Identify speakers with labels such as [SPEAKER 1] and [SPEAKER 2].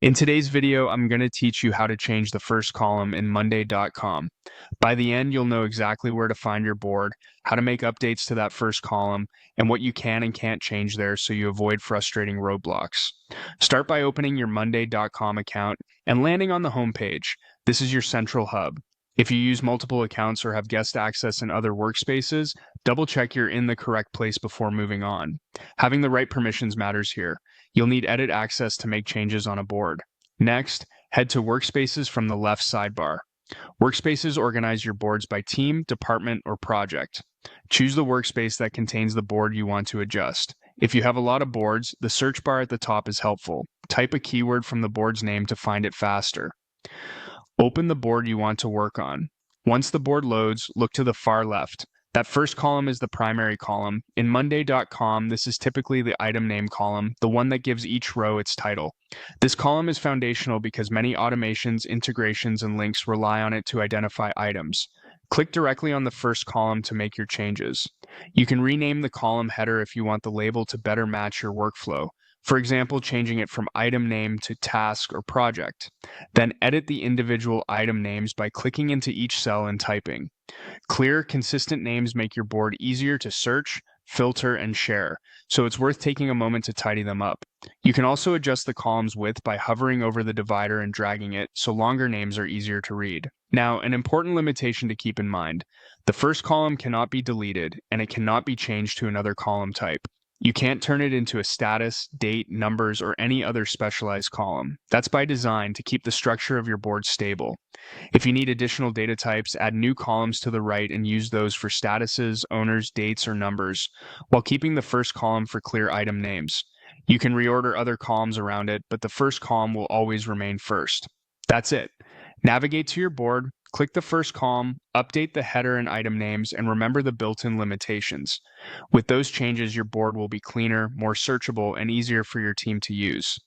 [SPEAKER 1] In today's video, I'm going to teach you how to change the first column in Monday.com. By the end, you'll know exactly where to find your board, how to make updates to that first column, and what you can and can't change there so you avoid frustrating roadblocks. Start by opening your Monday.com account and landing on the home page. This is your central hub. If you use multiple accounts or have guest access in other workspaces, double check you're in the correct place before moving on. Having the right permissions matters here. You'll need edit access to make changes on a board. Next, head to Workspaces from the left sidebar. Workspaces organize your boards by team, department, or project. Choose the workspace that contains the board you want to adjust. If you have a lot of boards, the search bar at the top is helpful. Type a keyword from the board's name to find it faster. Open the board you want to work on. Once the board loads, look to the far left. That first column is the primary column. In Monday.com, this is typically the item name column, the one that gives each row its title. This column is foundational because many automations, integrations, and links rely on it to identify items. Click directly on the first column to make your changes. You can rename the column header if you want the label to better match your workflow. For example, changing it from item name to task or project. Then edit the individual item names by clicking into each cell and typing. Clear, consistent names make your board easier to search, filter, and share, so it's worth taking a moment to tidy them up. You can also adjust the column's width by hovering over the divider and dragging it, so longer names are easier to read. Now, an important limitation to keep in mind. The first column cannot be deleted, and it cannot be changed to another column type. You can't turn it into a status, date, numbers, or any other specialized column. That's by design to keep the structure of your board stable. If you need additional data types, add new columns to the right and use those for statuses, owners, dates, or numbers, while keeping the first column for clear item names. You can reorder other columns around it, but the first column will always remain first. That's it. Navigate to your board, click the first column, update the header and item names, and remember the built-in limitations. With those changes, your board will be cleaner, more searchable, and easier for your team to use.